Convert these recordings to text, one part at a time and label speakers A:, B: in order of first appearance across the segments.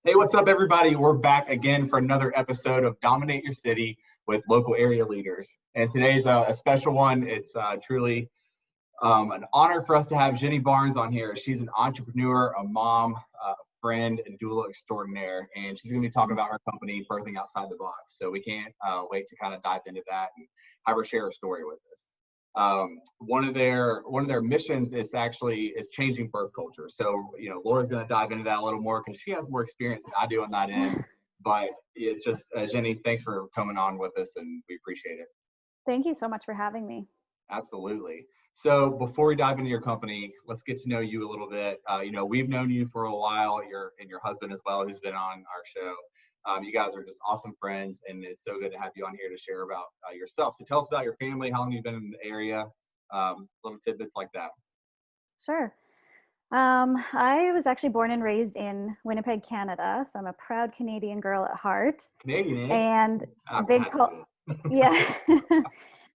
A: Hey, what's up, everybody? We're back again for another episode of Dominate Your City with local area leaders. And today's a special one. It's truly an honor for us to have Jani Barnes on here. She's an entrepreneur, a mom, a friend, and doula extraordinaire. And she's going to be talking about her company, Birthing Outside the Box. So we can't wait to kind of dive into that and have her share a story with us. One of their missions is changing birth culture. So, Laura's going to dive into that a little more because she has more experience than I do on that end. But it's just, Jani, thanks for coming on with us, and we appreciate it.
B: Thank you so much for having me.
A: Absolutely. So before we dive into your company, let's get to know you a little bit. We've known you for a while, and your husband as well, who's been on our show. You guys are just awesome friends, and it's so good to have you on here to share about yourself. So tell us about your family, how long you've been in the area, little tidbits like that.
B: Sure. I was actually born and raised in Winnipeg, Canada, so I'm a proud Canadian girl at heart.
A: Canadian, eh?
B: And yeah.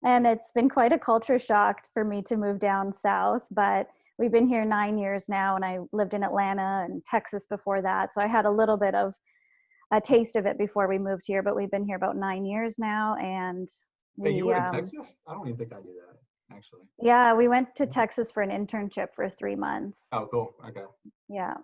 B: And it's been quite a culture shock for me to move down south, but we've been here 9 years now, and I lived in Atlanta and Texas before that, so I had a little bit of a taste of it before we moved here, but we've been here about 9 years now. And
A: you were in Texas? I don't even think I knew that, actually.
B: Yeah, we went to Texas for an internship for 3 months.
A: Oh, cool. Okay.
B: Yeah,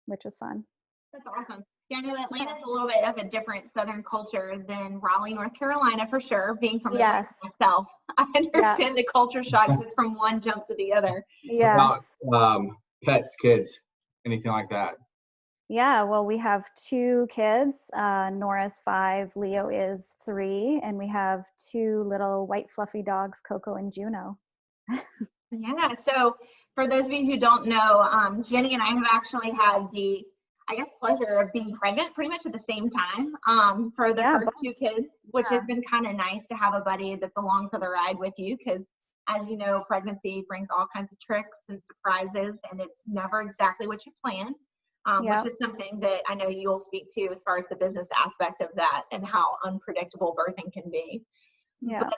B: which was fun.
C: That's awesome. Yeah, I know Atlanta's a little bit of a different Southern culture than Raleigh, North Carolina, for sure. Being from Atlanta myself, I understand the culture shock just from one jump to the other.
B: Yes.
A: About pets, kids, anything like that?
B: Yeah, well, we have 2 kids. Nora's 5, Leo is 3, and we have 2 little white fluffy dogs, Coco and Juno.
C: Yeah, so for those of you who don't know, Jani and I have actually had the, pleasure of being pregnant pretty much at the same time for the first 2 kids, which has been kind of nice to have a buddy that's along for the ride with you, because as you know, pregnancy brings all kinds of tricks and surprises, and it's never exactly what you plan. Which is something that I know you'll speak to as far as the business aspect of that and how unpredictable birthing can be.
B: Yeah.
C: But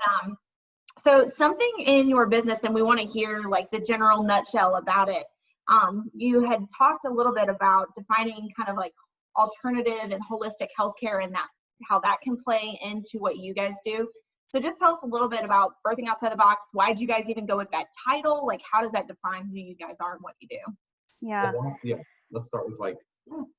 C: so something in your business, and we want to hear like the general nutshell about it. You had talked a little bit about defining kind of like alternative and holistic healthcare and that how that can play into what you guys do. So just tell us a little bit about Birthing Outside the Box. Why did you guys even go with that title? Like, how does that define who you guys are and what you do?
B: Yeah.
A: Let's start with like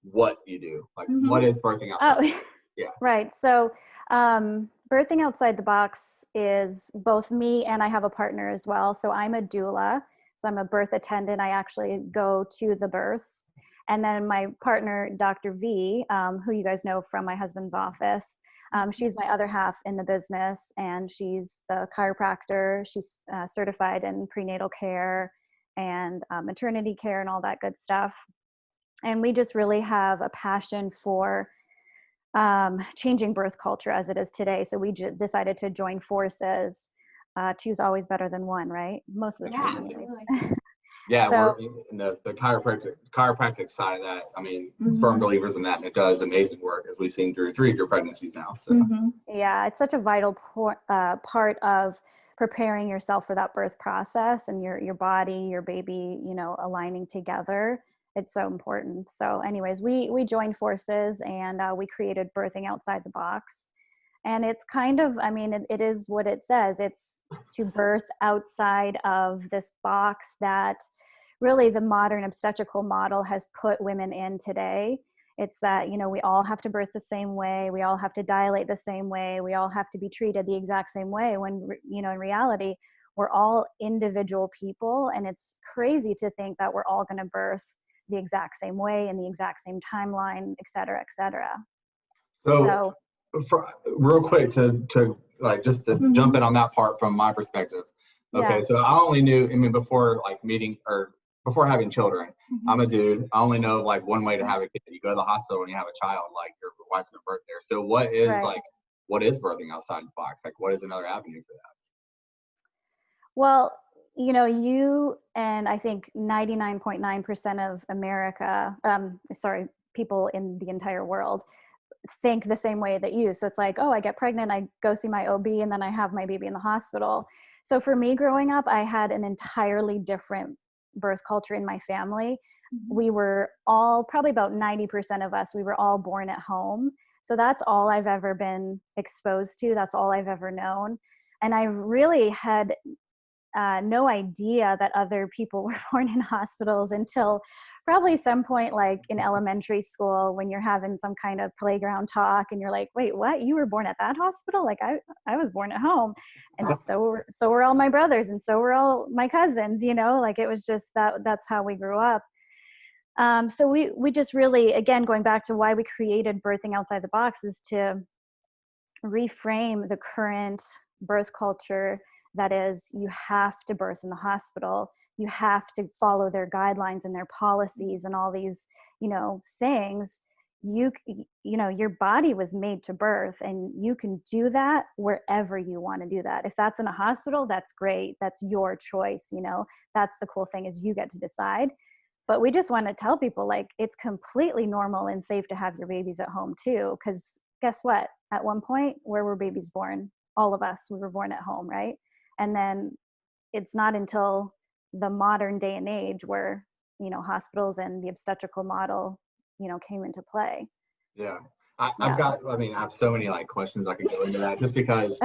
A: what you do. Like, what is Birthing Outside? Yeah.
B: Right. So Birthing Outside the Box is both me, and I have a partner as well. So I'm a doula. So I'm a birth attendant. I actually go to the births. And then my partner, Dr. V, who you guys know from my husband's office, she's my other half in the business, and she's the chiropractor. She's certified in prenatal care and maternity care and all that good stuff. And we just really have a passion for changing birth culture as it is today. So we decided to join forces. Two's always better than one, right? Most of the time.
C: Absolutely.
A: Yeah, so, we're in the chiropractic side of that. I mean, firm believers in that, and it does amazing work, as we've seen through 3 of your pregnancies now. So.
B: Yeah, it's such a vital part of preparing yourself for that birth process, and your body, your baby, aligning together. It's so important. So anyways, we joined forces, and we created Birthing Outside the Box. And it's kind of, it is what it says. It's to birth outside of this box that really the modern obstetrical model has put women in today. It's that, we all have to birth the same way. We all have to dilate the same way. We all have to be treated the exact same way, when, in reality, we're all individual people. And it's crazy to think that we're all going to birth the exact same way in the exact same timeline, et cetera, et cetera.
A: So real quick to jump in on that part from my perspective. Okay. So I only knew, before before having children, I'm a dude. I only know like one way to have a kid. You go to the hospital when you have a child, like your wife's gonna birth there. So what is Birthing Outside the Box? Like, what is another avenue for that?
B: Well, you and I think 99.9% of America, people in the entire world think the same way that you. So it's like, oh, I get pregnant, I go see my OB, and then I have my baby in the hospital. So for me growing up, I had an entirely different birth culture in my family. we were all, probably about 90% of us, we were all born at home. So that's all I've ever been exposed to. That's all I've ever known. And I really had no idea that other people were born in hospitals until probably some point, like in elementary school, when you're having some kind of playground talk and you're like, wait, what? You were born at that hospital? Like I was born at home. And so were all my brothers, and so were all my cousins, you know, like it was just that's how we grew up. So we just really, again, going back to why we created Birthing Outside the Box, is to reframe the current birth culture that is, you have to birth in the hospital, you have to follow their guidelines and their policies and all these, you know, things. You know, your body was made to birth, and you can do that wherever you want to do that. If that's in a hospital, that's great, that's your choice, you know, that's the cool thing, is you get to decide. But we just want to tell people, like, it's completely normal and safe to have your babies at home too, because guess what, at one point, where were babies born? All of us, we were born at home, right? And then it's not until the modern day and age where, you know, hospitals and the obstetrical model, you know, came into play.
A: Yeah. I have so many like questions I could go into that, just because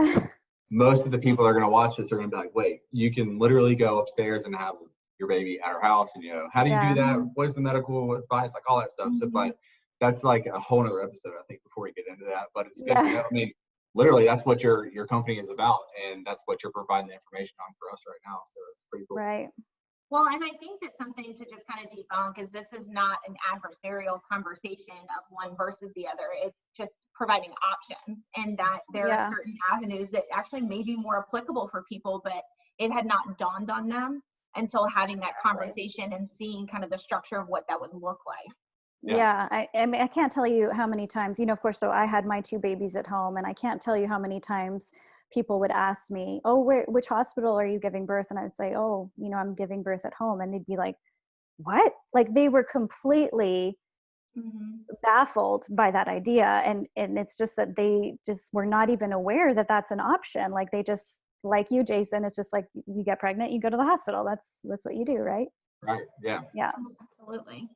A: most of the people that are going to watch this are going to be like, wait, you can literally go upstairs and have your baby at our house, and, you know, how do you do that? What is the medical advice? Like all that stuff. So, but that's like a whole nother episode, I think, before we get into that. But it's good to know. I mean, literally, that's what your company is about, and that's what you're providing the information on for us right now. So it's pretty cool.
B: Right.
C: Well, and I think that something to just kind of debunk is this is not an adversarial conversation of one versus the other. It's just providing options, and that there are certain avenues that actually may be more applicable for people, but it had not dawned on them until having that conversation and seeing kind of the structure of what that would look like.
B: Yeah, I mean, I can't tell you how many times, you know, of course, so I had my 2 babies at home, and I can't tell you how many times people would ask me, oh, which hospital are you giving birth? And I would say, oh, you know, I'm giving birth at home. And they'd be like, what? Like, they were completely baffled by that idea. And it's just that they just were not even aware that that's an option. Like, they just, like you, Jason, it's just like, you get pregnant, you go to the hospital. That's what you do, right?
A: Right. Yeah.
B: Yeah.
C: Absolutely.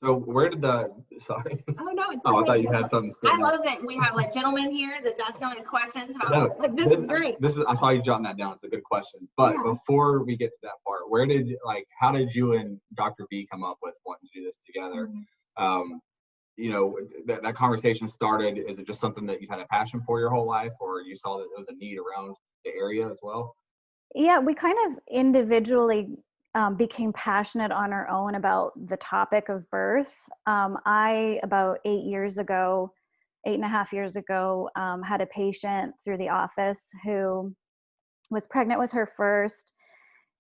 A: So where did sorry.
C: Oh, no, it's
A: I thought you had something.
C: I love that we have like gentlemen here that's asking all these questions. Like, this is great.
A: I saw you jotting that down. It's a good question. But before we get to that part, how did you and Dr. B come up with wanting to do this together? You know, that conversation started, is it just something that you had a passion for your whole life, or you saw that there was a need around the area as well?
B: Yeah, we kind of individually became passionate on our own about the topic of birth. I, about 8.5 years ago, had a patient through the office who was pregnant with her first.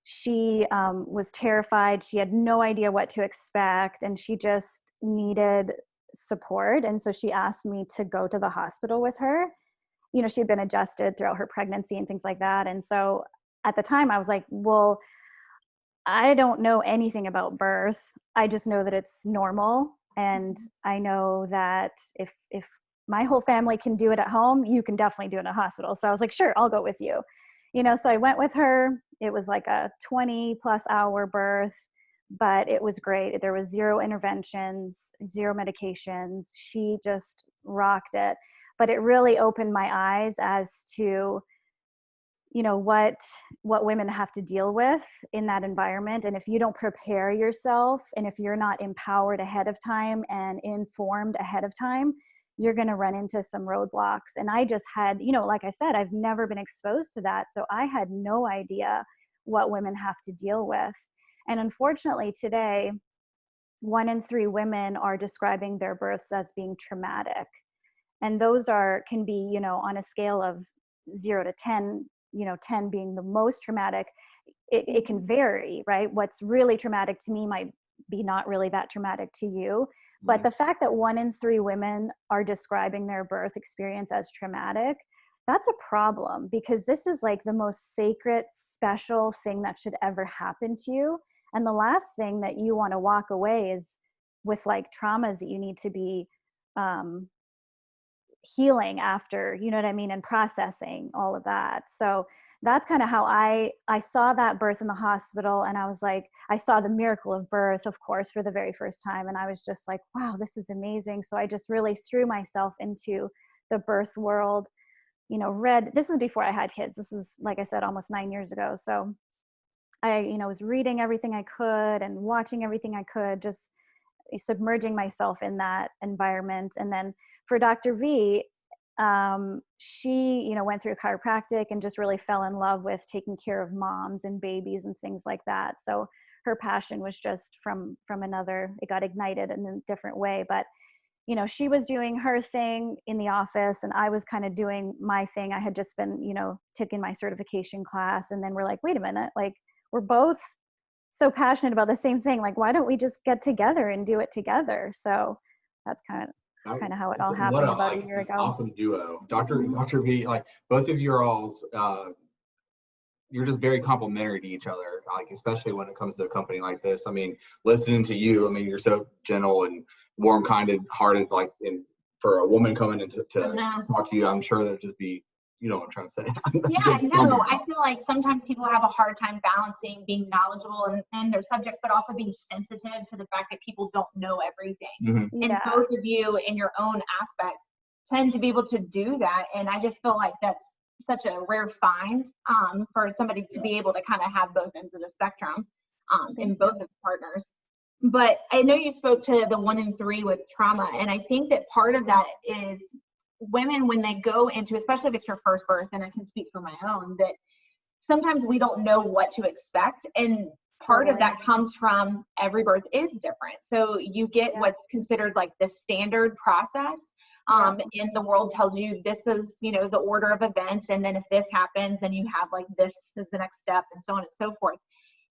B: She was terrified. She had no idea what to expect, and she just needed support. And so she asked me to go to the hospital with her. You know, she had been adjusted throughout her pregnancy and things like that. And so at the time I was like, well, I don't know anything about birth. I just know that it's normal. And I know that if my whole family can do it at home, you can definitely do it in a hospital. So I was like, sure, I'll go with you. You know, so I went with her. It was like a 20+ hour birth, but it was great. There was 0 interventions, 0 medications. She just rocked it. But it really opened my eyes as to, you know, what women have to deal with in that environment. And if you don't prepare yourself, and if you're not empowered ahead of time and informed ahead of time, you're going to run into some roadblocks. And I just had, you know, like I said, I've never been exposed to that. So I had no idea what women have to deal with. And unfortunately today, 1 in 3 women are describing their births as being traumatic. And those can be, you know, on a scale of 0 to 10, you know, 10 being the most traumatic. It can vary, right? What's really traumatic to me might be not really that traumatic to you. But the fact that 1 in 3 women are describing their birth experience as traumatic, that's a problem, because this is like the most sacred, special thing that should ever happen to you. And the last thing that you want to walk away is with like traumas that you need to be healing after, you know what I mean, and processing all of that. So that's kind of how I saw that birth in the hospital. And I was like, I saw the miracle of birth, of course, for the very first time. And I was just like, wow, this is amazing. So I just really threw myself into the birth world, you know, this is before I had kids. This was, like I said, almost 9 years ago. So I, you know, was reading everything I could and watching everything I could, just submerging myself in that environment. And then for Dr. V, she, you know, went through chiropractic and just really fell in love with taking care of moms and babies and things like that. So her passion was just from another, it got ignited in a different way. But, you know, she was doing her thing in the office and I was kind of doing my thing. I had just been, you know, taking my certification class, and then we're like, wait a minute, like we're both so passionate about the same thing. Like, why don't we just get together and do it together? So that's kind of how it all happened about a year ago.
A: Awesome duo. Dr. V, like both of you are all, you're just very complimentary to each other, like especially when it comes to a company like this. I mean, listening to you, I mean, you're so gentle and warm-kinded hearted, like, and for a woman coming in to talk to you, I'm sure there'd just be, you know what I'm trying to say.
C: Yeah, no, I feel like sometimes people have a hard time balancing being knowledgeable in their subject, but also being sensitive to the fact that people don't know everything.
A: Mm-hmm.
C: And both of you in your own aspects tend to be able to do that. And I just feel like that's such a rare find for somebody to be able to kind of have both ends of the spectrum in both of the partners. But I know you spoke to the 1 in 3 with trauma. And I think that part of that is women, when they go into, especially if it's your first birth, and I can speak for my own, that sometimes we don't know what to expect. And part of that comes from every birth is different. So you get what's considered like the standard process. And the world tells you this is, you know, the order of events. And then if this happens, then you have like, this is the next step, and so on and so forth.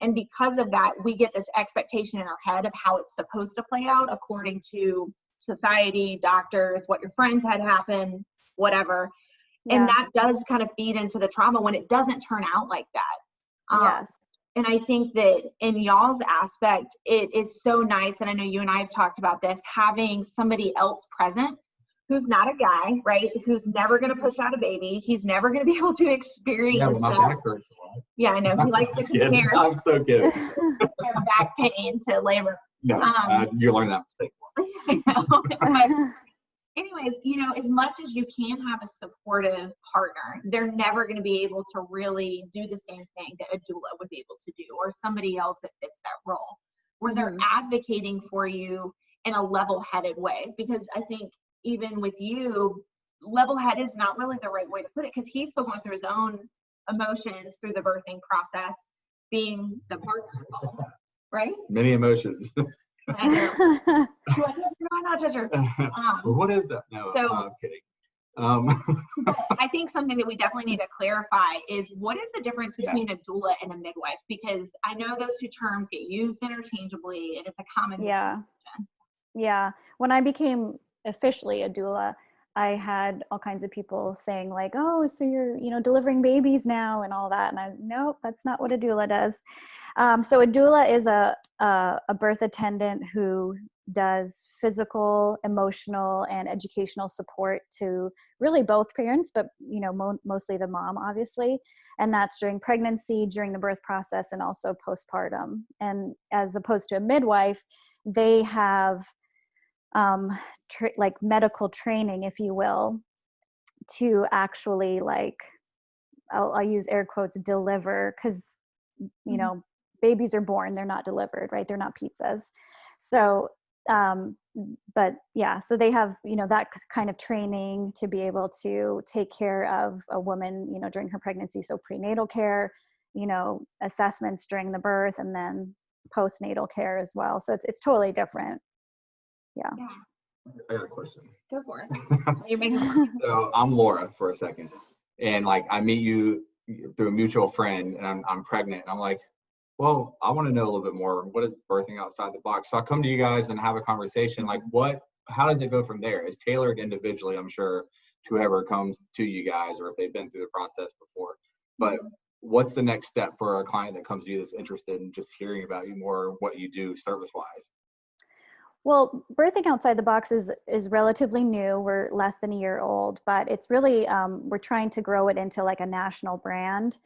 C: And because of that, we get this expectation in our head of how it's supposed to play out according to society, doctors, what your friends had happen, whatever. And that does kind of feed into the trauma when it doesn't turn out like that.
B: Yes.
C: And I think that in y'all's aspect, it is so nice. And I know you and I have talked about this, having somebody else present who's not a guy, right? Who's never going to push out a baby. He's never going to be able to experience
A: yeah, well, my back hurts a lot.
C: Yeah, I know. He likes to compare.
A: I'm so kidding.
C: Back pain to labor.
A: No, you learned that mistake.
C: I know. But anyways, you know, as much as you can have a supportive partner, they're never going to be able to really do the same thing that a doula would be able to do, or somebody else that fits that role, where they're advocating for you in a level-headed way. Because I think even with you, level-head is not really the right way to put it, because he's still going through his own emotions through the birthing process, being the partner, right?
A: Many emotions.
C: I know. Do I touch her? Do I not touch her?
A: What is that? No, I'm kidding.
C: But I think something that we definitely need to clarify is, what is the difference between a doula and a midwife? Because I know those two terms get used interchangeably, and it's a common misconception.
B: Yeah. When I became officially a doula, I had all kinds of people saying like, oh, so you're, you know, delivering babies now and all that. And nope, that's not what a doula does. So a doula is a birth attendant who does physical, emotional, and educational support to really both parents, but, you know, mostly the mom, obviously. And that's during pregnancy, during the birth process, and also postpartum. And as opposed to a midwife, they have like medical training, if you will, to actually, like, I'll use air quotes, deliver, because, you know, babies are born, they're not delivered, right? They're not pizzas. So, but yeah, so they have, you know, that kind of training to be able to take care of a woman, you know, during her pregnancy. So prenatal care, you know, assessments during the birth, and then postnatal care as well. So it's totally different. Yeah.
A: I got a question.
C: Go for it. You're making fun.
A: So I'm Laura for a second, and like I meet you through a mutual friend, and I'm pregnant, and I'm like, well, I want to know a little bit more. What is birthing outside the box? So I come to you guys and have a conversation. Like, how does it go from there? It's tailored individually, I'm sure, to whoever comes to you guys, or if they've been through the process before. But what's the next step for a client that comes to you that's interested in just hearing about you more, what you do service-wise?
B: Well, birthing outside the box is relatively new. We're less than a year old, but it's really, we're trying to grow it into like a national brand.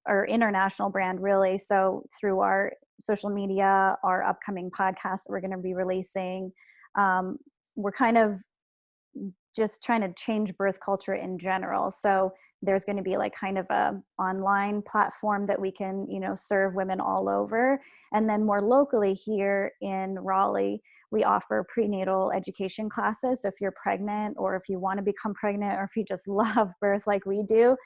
B: our international brand really. So through our social media, our upcoming podcast that we're going to be releasing, we're kind of just trying to change birth culture in general. So there's going to be like kind of a online platform that we can, you know, serve women all over. And then more locally here in Raleigh, we offer prenatal education classes. So if you're pregnant, or if you want to become pregnant, or if you just love birth like we do,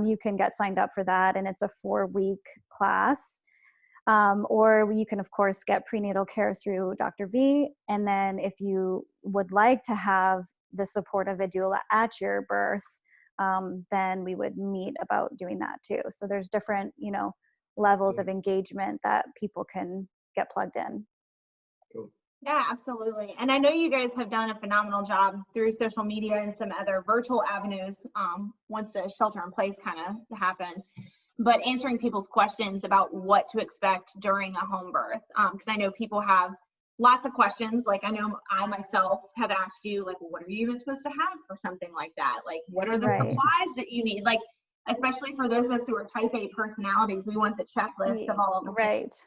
B: you can get signed up for that. And it's a 4-week class. Or you can, of course, get prenatal care through Dr. V. And then if you would like to have the support of a doula at your birth, then we would meet about doing that too. So there's different, you know, levels of engagement that people can get plugged in.
A: Cool.
C: Yeah, absolutely. And I know you guys have done a phenomenal job through social media and some other virtual avenues once the shelter in place kind of happened, but answering people's questions about what to expect during a home birth. Because I know people have lots of questions. Like I know I myself have asked you, like, what are you even supposed to have for something like that? Like, what are the supplies that you need? Like, especially for those of us who are type A personalities, we want the checklist of all of the things.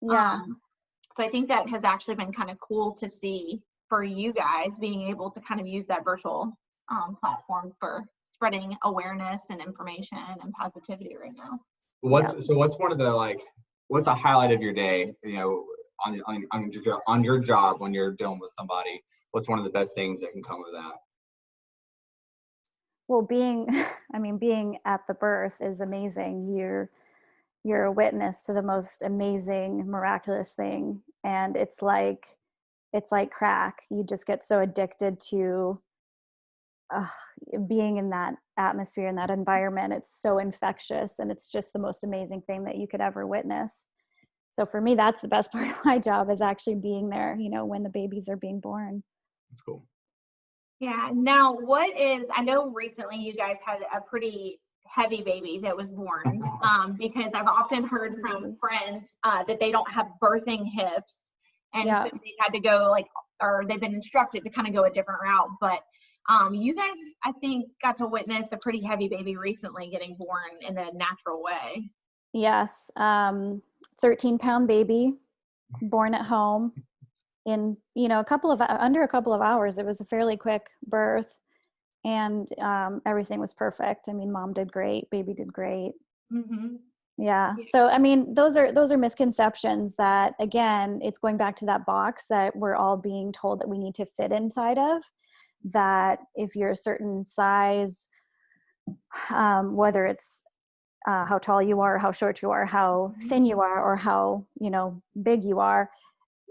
B: Yeah.
C: So I think that has actually been kind of cool to see for you guys being able to kind of use that virtual platform for spreading awareness and information and positivity right now.
A: What's one of the, like, what's a highlight of your day, you know, on your job when you're dealing with somebody? What's one of the best things that can come of that?
B: Well, being at the birth is amazing. You're a witness to the most amazing, miraculous thing. And it's like crack. You just get so addicted to being in that atmosphere, in that environment. It's so infectious, and it's just the most amazing thing that you could ever witness. So for me, that's the best part of my job, is actually being there, you know, when the babies are being born.
A: That's cool.
C: Yeah. Now, I know recently you guys had a pretty heavy baby that was born, because I've often heard from friends that they don't have birthing hips, and so they had to go or they've been instructed to kind of go a different route. But you guys, I think, got to witness a pretty heavy baby recently getting born in a natural way.
B: Yes. 13-pound baby born at home in, you know, under a couple of hours. It was a fairly quick birth, and everything was perfect. I mean, mom did great, baby did great.
C: Mm-hmm.
B: Yeah. So, I mean, those are misconceptions that, again, it's going back to that box that we're all being told that we need to fit inside of, that if you're a certain size, whether it's how tall you are, how short you are, how thin you are, or how, you know, big you are,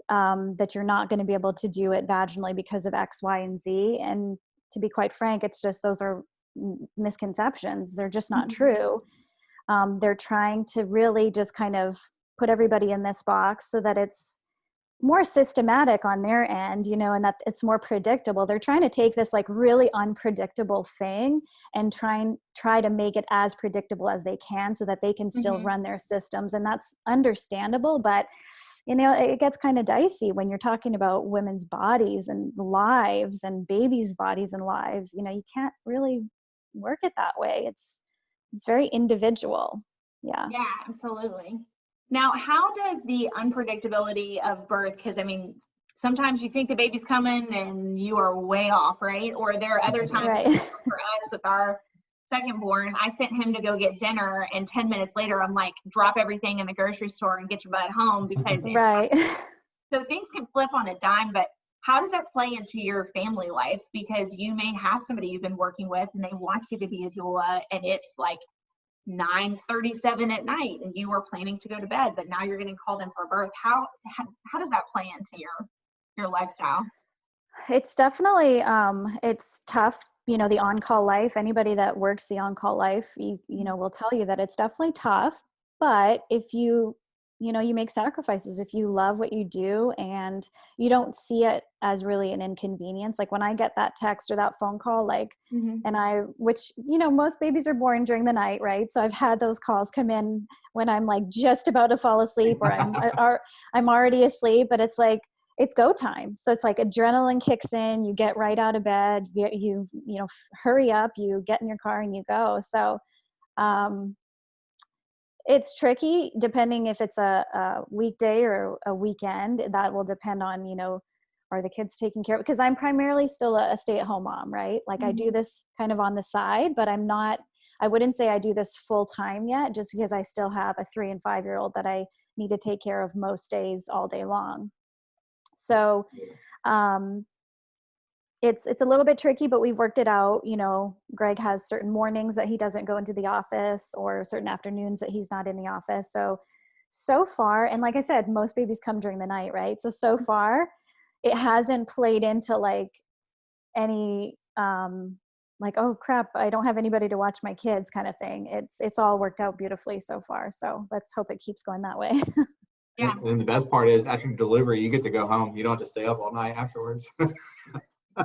B: that you're not going to be able to do it vaginally because of X, Y, and Z. And to be quite frank, it's just, those are misconceptions. They're just not true. They're trying to really just kind of put everybody in this box so that it's more systematic on their end, you know, and that it's more predictable. They're trying to take this like really unpredictable thing and try to make it as predictable as they can so that they can still run their systems. And that's understandable, but you know, it gets kind of dicey when you're talking about women's bodies and lives and babies' bodies and lives. You know, you can't really work it that way. It's very individual. Yeah.
C: Yeah, absolutely. Now, how does the unpredictability of birth, because I mean, sometimes you think the baby's coming and you are way off, right? Or there are other times for us with our second born, I sent him to go get dinner, and 10 minutes later, I'm like, drop everything in the grocery store and get your butt home, because so things can flip on a dime. But how does that play into your family life? Because you may have somebody you've been working with and they want you to be a doula, and it's like 9:37 at night and you were planning to go to bed, but now you're getting called in for birth. How does that play into your lifestyle?
B: It's definitely it's tough. You know, the on-call life, anybody that works the on-call life, you know, will tell you that it's definitely tough. But if you make sacrifices, if you love what you do and you don't see it as really an inconvenience. Like when I get that text or that phone call, like, which, you know, most babies are born during the night, right? So I've had those calls come in when I'm like just about to fall asleep, or I'm already asleep, but it's like, it's go time. So it's like adrenaline kicks in, you get right out of bed, you hurry up, you get in your car and you go. So, It's tricky depending if it's a weekday or a weekend. That will depend on, are the kids taken care of? Because I'm primarily still a stay-at-home mom, right? Like I do this kind of on the side, but I wouldn't say I do this full time yet, just because I still have a 3 and 5-year-old that I need to take care of most days all day long. So it's a little bit tricky, but we've worked it out. Greg has certain mornings that he doesn't go into the office, or certain afternoons that he's not in the office. So far, and like I said, most babies come during the night, right? So far, it hasn't played into like any, like, oh crap, I don't have anybody to watch my kids kind of thing. It's all worked out beautifully so far. So let's hope it keeps going that way.
A: Yeah. And the best part is after delivery, you get to go home. You don't have to stay up all night afterwards.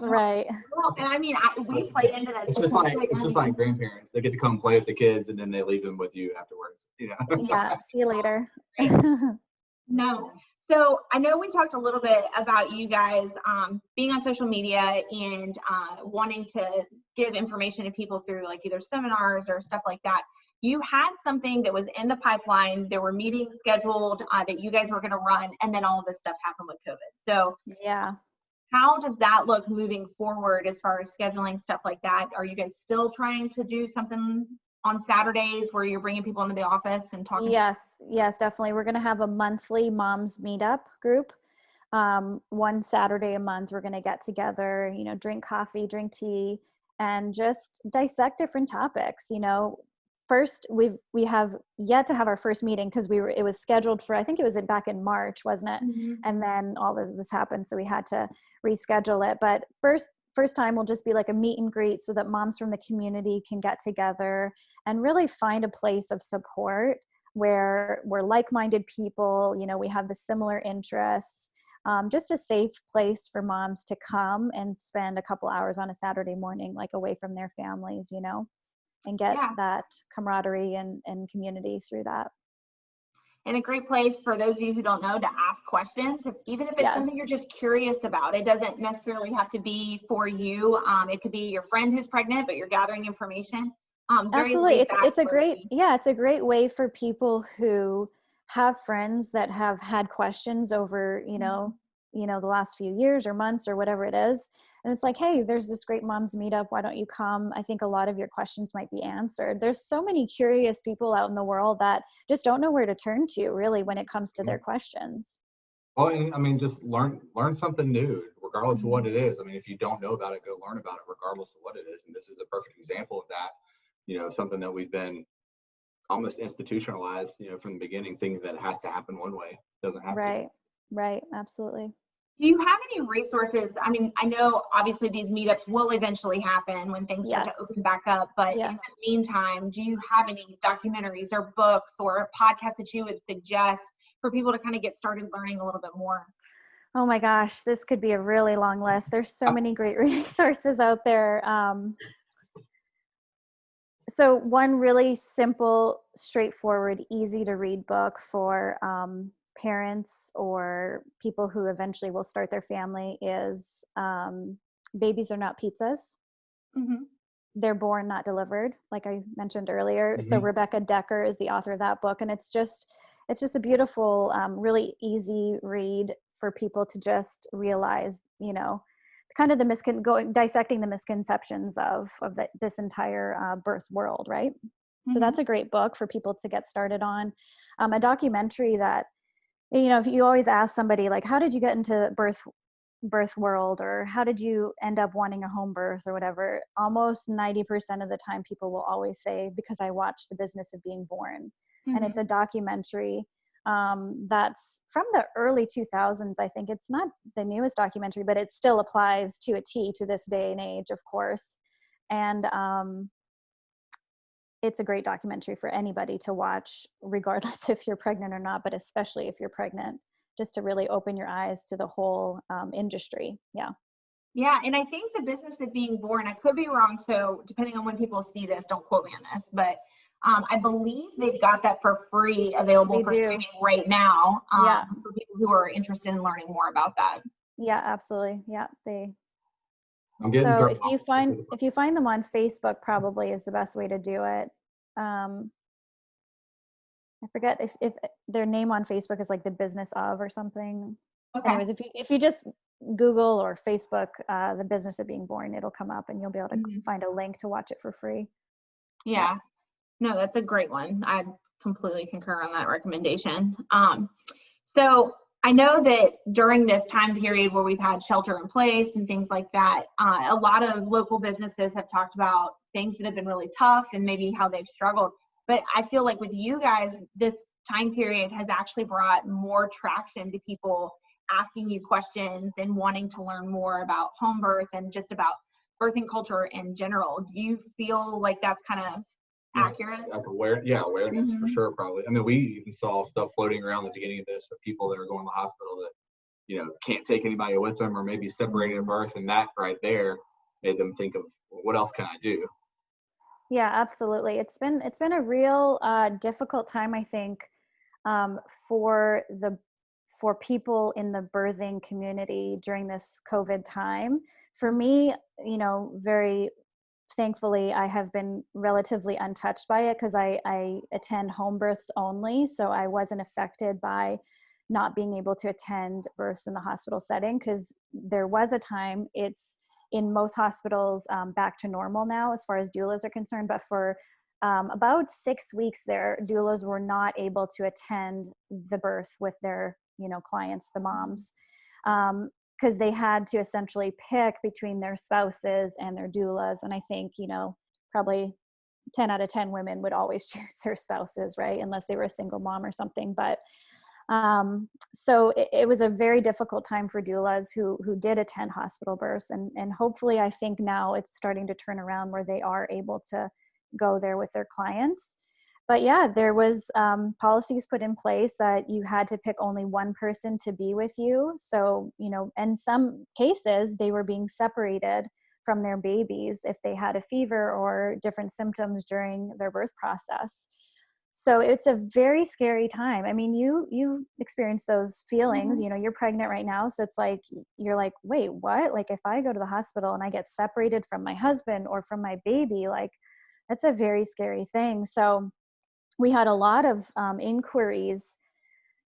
B: Right.
C: Well, and I mean, we play into that.
A: It's just like grandparents. They get to come play with the kids, and then they leave them with you afterwards.
B: Yeah. See you later.
C: No. So I know we talked a little bit about you guys being on social media and wanting to give information to people through like either seminars or stuff like that. You had something that was in the pipeline. There were meetings scheduled that you guys were going to run, and then all of this stuff happened with COVID. So
B: yeah.
C: How does that look moving forward as far as scheduling stuff like that? Are you guys still trying to do something on Saturdays where you're bringing people into the office and talking?
B: Yes, definitely. We're going to have a monthly moms meetup group. One Saturday a month, we're going to get together, drink coffee, drink tea, and just dissect different topics. First, we have yet to have our first meeting because it was scheduled for, I think it was back in March, wasn't it?
C: Mm-hmm.
B: And then all of this happened, so we had to reschedule it. But first time will just be like a meet and greet so that moms from the community can get together and really find a place of support where we're like-minded people, we have the similar interests, just a safe place for moms to come and spend a couple hours on a Saturday morning, like away from their families, and get that camaraderie and community through that.
C: And a great place for those of you who don't know to ask questions, even if it's something you're just curious about. It doesn't necessarily have to be for you. It could be your friend who's pregnant, but you're gathering information.
B: Absolutely. It's a great way for people who have friends that have had questions over, the last few years or months or whatever it is. And it's like, hey, there's this great moms meetup. Why don't you come? I think a lot of your questions might be answered. There's so many curious people out in the world that just don't know where to turn to really when it comes to their questions.
A: Well, and I mean, just learn something new, regardless of what it is. I mean, if you don't know about it, go learn about it, regardless of what it is. And this is a perfect example of that. Something that we've been almost institutionalized, from the beginning, thinking that it has to happen one way. It doesn't have to.
B: Right. Absolutely.
C: Do you have any resources? I mean, I know obviously these meetups will eventually happen when things start to open back up, but in the meantime, do you have any documentaries or books or podcasts that you would suggest for people to kind of get started learning a little bit more?
B: Oh my gosh, this could be a really long list. There's so many great resources out there. So one really simple, straightforward, easy to read book for parents or people who eventually will start their family is Babies Are Not Pizzas.
C: Mm-hmm.
B: They're Born, Not Delivered, like I mentioned earlier. Mm-hmm. So Rebecca Dekker is the author of that book. And it's just a beautiful, really easy read for people to just realize, kind of dissecting the misconceptions of this entire birth world, right? Mm-hmm. So that's a great book for people to get started on. A documentary that, if you always ask somebody like, how did you get into birth world, or how did you end up wanting a home birth or whatever, almost 90% of the time people will always say, because I watched The Business of Being Born. Mm-hmm. And it's a documentary that's from the early 2000s. I think it's not the newest documentary, but it still applies to a T to this day and age, of course. And it's a great documentary for anybody to watch, regardless if you're pregnant or not, but especially if you're pregnant, just to really open your eyes to the whole industry. Yeah.
C: Yeah. And I think The Business of Being Born, I could be wrong, so depending on when people see this, don't quote me on this, but I believe they've got that for free available for streaming right now for people who are interested in learning more about that.
B: Yeah, absolutely. Yeah.
A: I'm getting
B: so if you find them on Facebook, probably is the best way to do it. I forget if their name on Facebook is like the business of or something.
C: Okay.
B: Anyways, if you just Google or Facebook the business of being born, it'll come up and you'll be able to find a link to watch it for free.
C: Yeah. No, that's a great one. I completely concur on that recommendation. So I know that during this time period where we've had shelter in place and things like that, a lot of local businesses have talked about things that have been really tough and maybe how they've struggled. But I feel like with you guys, this time period has actually brought more traction to people asking you questions and wanting to learn more about home birth and just about birthing culture in general. Do you feel like that's kind of accurate?
A: Like awareness for sure, probably. I mean, we even saw stuff floating around the beginning of this with people that are going to the hospital that, you know, can't take anybody with them or maybe separated at birth, and that right there made them think of, well, what else can I do?
B: Yeah, absolutely. It's been a real difficult time, I think, for people in the birthing community during this COVID time. For me, you know, very thankfully, I have been relatively untouched by it because I attend home births only, so I wasn't affected by not being able to attend births in the hospital setting, because there was a time, it's in most hospitals back to normal now as far as doulas are concerned, but for about 6 weeks there, doulas were not able to attend the birth with their, you know, clients, the moms, because they had to essentially pick between their spouses and their doulas. And I think, you know, probably 10 out of 10 women would always choose their spouses, right? Unless they were a single mom or something. But so it was a very difficult time for doulas who did attend hospital births. And hopefully I think now it's starting to turn around where they are able to go there with their clients. But yeah, there was policies put in place that you had to pick only one person to be with you. So, you know, in some cases, they were being separated from their babies if they had a fever or different symptoms during their birth process. So it's a very scary time. I mean, you experience those feelings, you know, you're pregnant right now. So it's like, you're like, wait, what? Like if I go to the hospital and I get separated from my husband or from my baby, like that's a very scary thing. So we had a lot of inquiries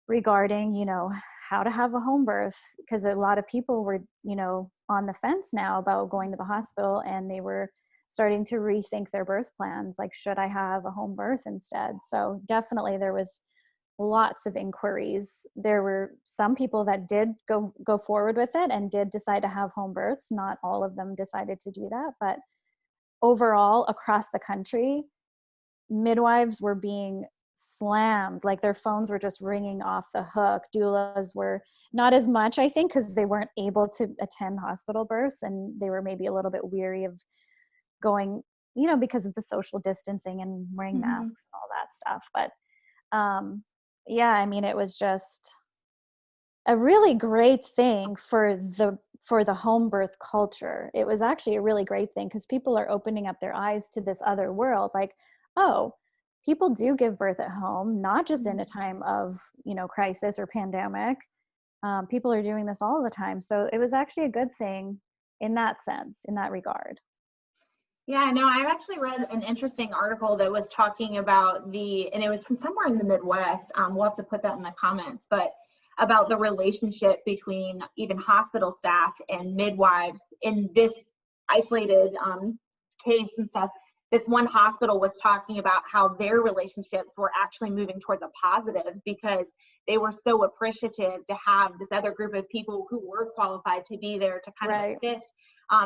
B: regarding, you know, how to have a home birth, because a lot of people were, you know, on the fence now about going to the hospital, and they were starting to rethink their birth plans. Like, should I have a home birth instead? So definitely there was lots of inquiries. There were some people that did go forward with it and did decide to have home births. Not all of them decided to do that, but overall across the country, midwives were being slammed, like their phones were just ringing off the hook. Doulas were not as much, I think, because they weren't able to attend hospital births, and they were maybe a little bit weary of going, you know, because of the social distancing and wearing masks and all that stuff. But yeah, I mean, it was just a really great thing for the home birth culture. It was actually a really great thing because people are opening up their eyes to this other world. Like, oh, people do give birth at home, not just in a time of, you know, crisis or pandemic. People are doing this all the time. So it was actually a good thing in that sense, in that regard.
C: Yeah, no, I've actually read an interesting article that was talking about and it was from somewhere in the Midwest. We'll have to put that in the comments, but about the relationship between even hospital staff and midwives in this isolated case and stuff. This one hospital was talking about how their relationships were actually moving towards a positive because they were so appreciative to have this other group of people who were qualified to be there to kind of assist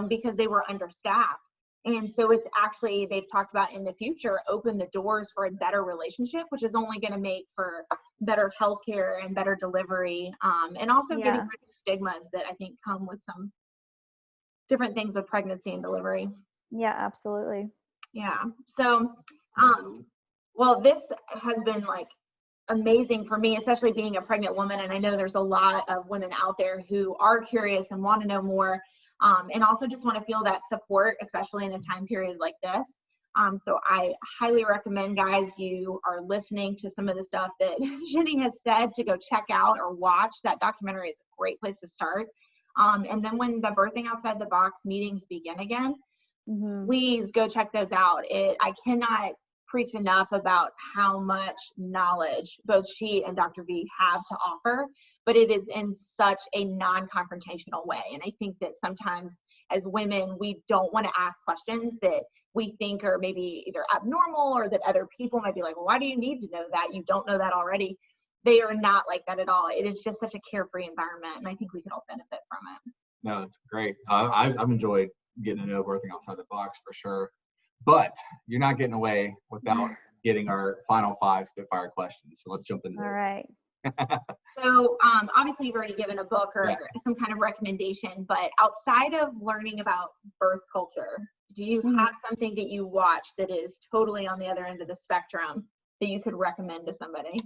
C: because they were understaffed. And so it's actually, they've talked about in the future, open the doors for a better relationship, which is only going to make for better healthcare and better delivery, and also getting rid of stigmas that I think come with some different things with pregnancy and delivery.
B: Yeah, absolutely.
C: Yeah. So, well, this has been like amazing for me, especially being a pregnant woman. And I know there's a lot of women out there who are curious and want to know more. And also just want to feel that support, especially in a time period like this. So I highly recommend, guys, you are listening to some of the stuff that Jani has said to go check out or watch. That documentary is a great place to start. And then when the Birthing Outside the Box meetings begin again, please go check those out. I cannot preach enough about how much knowledge both she and Dr. V have to offer, but it is in such a non-confrontational way. And I think that sometimes as women, we don't want to ask questions that we think are maybe either abnormal or that other people might be like, well, why do you need to know that? You don't know that already. They are not like that at all. It is just such a carefree environment, and I think we can all benefit from it.
A: No, it's great. I've enjoyed getting to know birthing outside the box for sure. But you're not getting away without getting our final 5 spitfire questions. So let's jump into it.
B: All right.
C: So obviously you've already given a book or some kind of recommendation, but outside of learning about birth culture, do you have something that you watch that is totally on the other end of the spectrum that you could recommend to somebody?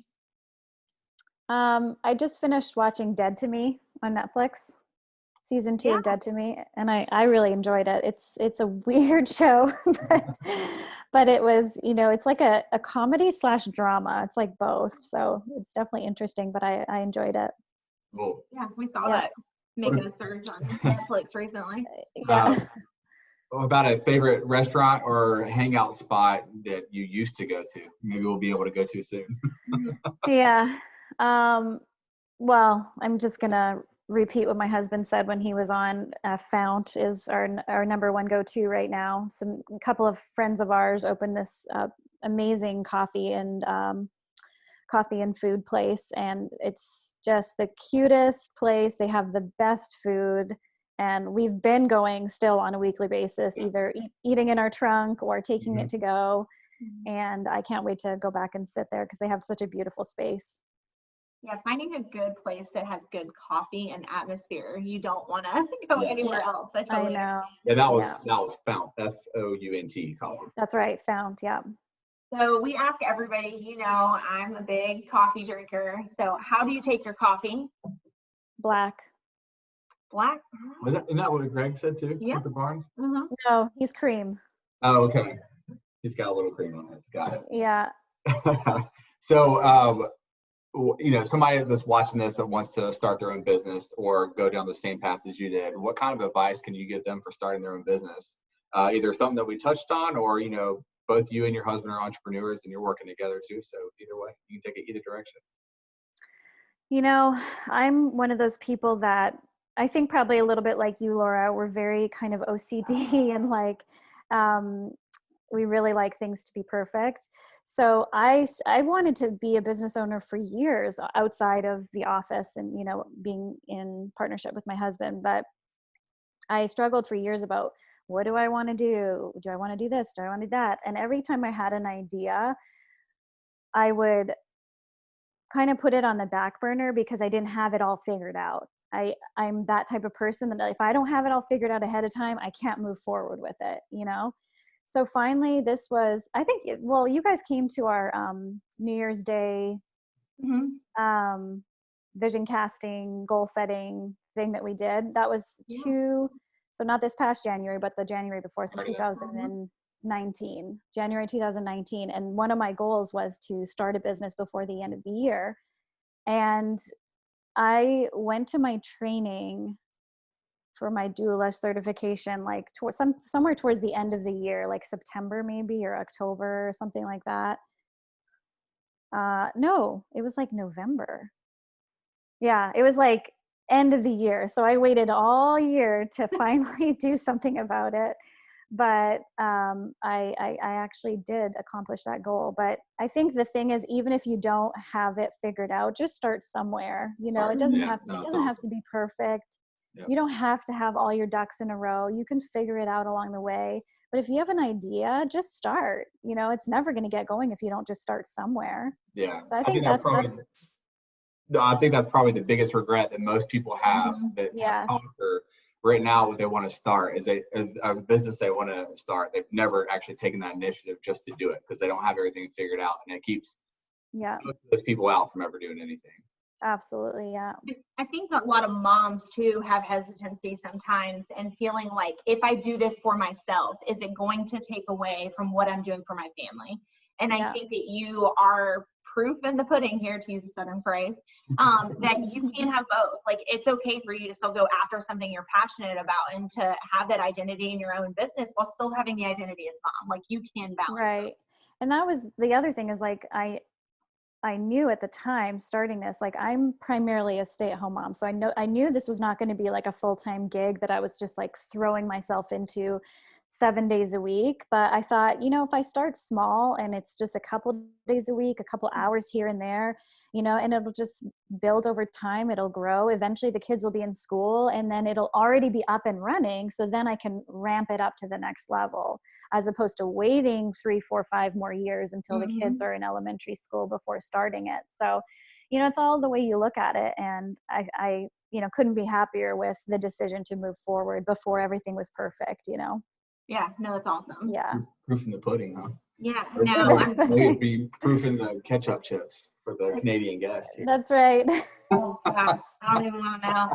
B: I just finished watching Dead to Me on Netflix. Season 2 of Dead to Me, and I really enjoyed it. It's a weird show, but it was, it's like a comedy / drama. It's like both, so it's definitely interesting, but I enjoyed it.
A: Cool.
C: Yeah, we saw that making a surge on Netflix recently.
A: About a favorite restaurant or hangout spot that you used to go to? Maybe we'll be able to go to soon.
B: Well, I'm just gonna repeat what my husband said when he was on. Fount is our number one go-to right now. A couple of friends of ours opened this amazing coffee and food place, and it's just the cutest place. They have the best food, and we've been going still on a weekly basis, either eating in our trunk or taking it to go. And I can't wait to go back and sit there because they have such a beautiful space.
C: Yeah, finding a good place that has good coffee and atmosphere. You don't want to go anywhere else. I totally
B: know.
A: Yeah, that was Fount, Fount coffee.
B: That's right, Fount. Yeah.
C: So we ask everybody, I'm a big coffee drinker. So how do you take your coffee?
B: Black.
C: Black?
A: Isn't that what Greg said too?
C: Yeah.
A: Dr. Barnes?
B: No, he's cream.
A: Oh, okay. He's got a little cream on it. Got it.
B: Yeah.
A: So, somebody that's watching this that wants to start their own business or go down the same path as you did, what kind of advice can you give them for starting their own business? Either something that we touched on, or, both you and your husband are entrepreneurs and you're working together too. So either way, you can take it either direction.
B: I'm one of those people that I think probably a little bit like you, Laura, we're very kind of OCD and we really like things to be perfect. So I wanted to be a business owner for years outside of the office and, being in partnership with my husband. But I struggled for years about, what do I want to do? Do I want to do this? Do I want to do that? And every time I had an idea, I would kind of put it on the back burner because I didn't have it all figured out. I'm that type of person that if I don't have it all figured out ahead of time, I can't move forward with it, So finally, this was, I think, you guys came to our New Year's Day vision casting, goal setting thing that we did. That was so not this past January, but the January before, so 2019, January 2019. And one of my goals was to start a business before the end of the year. And I went to my training for my doula certification, somewhere towards the end of the year, like September maybe, or October or something like that. No, it was like November. Yeah, it was like end of the year. So I waited all year to finally do something about it. But I actually did accomplish that goal. But I think the thing is, even if you don't have it figured out, just start somewhere. It doesn't have to be perfect. You don't have to have all your ducks in a row. You can figure it out along the way. But if you have an idea, just start. It's never going to get going if you don't just start somewhere.
A: Yeah.
B: So I think that's
A: probably the biggest regret that most people have that have talked or right now what they want to start is a business they want to start. They've never actually taken that initiative just to do it because they don't have everything figured out, and it keeps those people out from ever doing anything.
B: Absolutely, yeah.
C: I think a lot of moms too have hesitancy sometimes and feeling like, if I do this for myself, is it going to take away from what I'm doing for my family? And I think that you are proof in the pudding here, to use a Southern phrase, that you can have both. Like, it's okay for you to still go after something you're passionate about and to have that identity in your own business while still having the identity as mom. Like, you can balance.
B: Right. And that was the other thing is like, I knew at the time starting this, like I'm primarily a stay-at-home mom. So I knew this was not going to be like a full-time gig that I was just like throwing myself into 7 days a week. But I thought, you know, if I start small and it's just a couple days a week, a couple hours here and there, you know, and it'll just build over time, it'll grow. Eventually the kids will be in school and then it'll already be up and running. So then I can ramp it up to the next level, as opposed to waiting 3, 4, 5 more years until the kids are in elementary school before starting it. So, you know, it's all the way you look at it. And I you know, couldn't be happier with the decision to move forward before everything was perfect, you know?
C: Yeah, no, it's awesome.
B: Yeah.
A: Proof in the pudding, huh?
C: Yeah, no.
A: Maybe it'd be proof in the ketchup chips for the Canadian guest here.
B: That's right.
C: Oh gosh, I don't even want to know.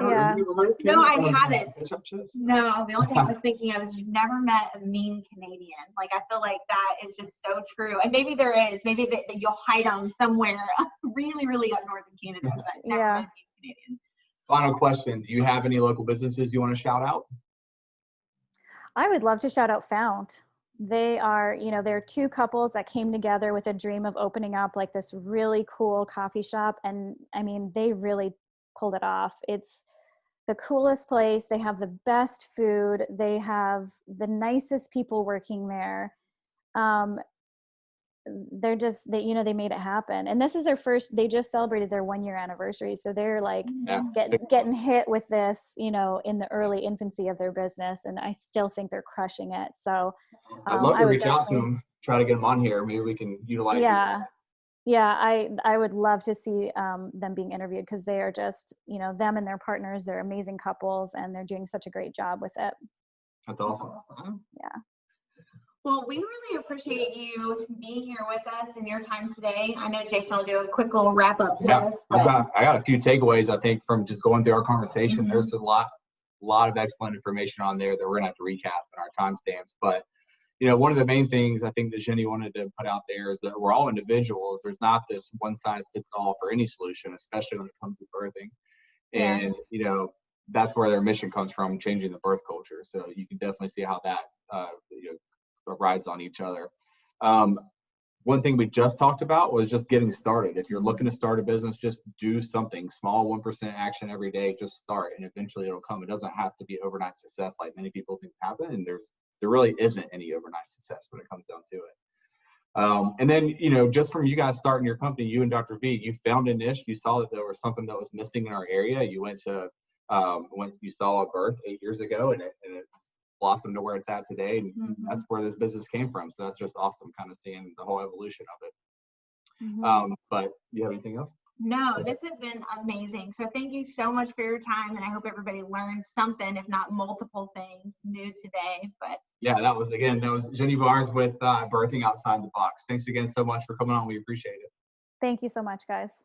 B: Yeah.
C: No, I haven't.
A: Ketchup chips?
C: No, the only thing I was thinking of is you've never met a mean Canadian. Like, I feel like that is just so true. And maybe there is. Maybe that you'll hide them somewhere really, really up north in Canada. But never met a mean Canadian.
A: Final question. Do you have any local businesses you want to shout out?
B: I would love to shout out Fount. They are, you know, they're 2 couples that came together with a dream of opening up like this really cool coffee shop. And I mean, they really pulled it off. It's the coolest place. They have the best food. They have the nicest people working there. They're just, you know, they made it happen. And this is their they just celebrated their 1-year anniversary. So they're like getting hit with this, you know, in the early infancy of their business. And I still think they're crushing it. So
A: I'd love to reach out to them, try to get them on here. Maybe we can utilize
B: I would love to see them being interviewed, because they are just, you know, them and their partners, they're amazing couples and they're doing such a great job with it.
A: That's awesome.
B: Yeah.
C: Well, we really appreciate you being here with us and your time today. I know Jason will do a quick little wrap up for us.
A: I got a few takeaways, I think, from just going through our conversation. There's a lot of excellent information on there that we're gonna have to recap in our timestamps. But you know, one of the main things I think that Jani wanted to put out there is that we're all individuals. There's not this one size fits all for any solution, especially when it comes to birthing. And you know, that's where their mission comes from, changing the birth culture. So you can definitely see how that you know, arrives on each other. One thing we just talked about was just getting started. If you're looking to start a business, just do something small, 1% action every day. Just start, and eventually it'll come. It doesn't have to be overnight success like many people think happen. And there really isn't any overnight success when it comes down to it. And then, you know, just from you guys starting your company, you and Dr. V, you found a niche. You saw that there was something that was missing in our area. You went to when you saw a birth 8 years ago, and it blossomed to where it's at today, and that's where this business came from. So that's just awesome, kind of seeing the whole evolution of it. But do you have anything else?
C: No, this has been amazing. So thank you so much for your time, and I hope everybody learned something, if not multiple things new today. But
A: yeah, that was Jani Barnes with Birthing Outside the Box. Thanks again so much for coming on. We appreciate it.
B: Thank you so much, guys.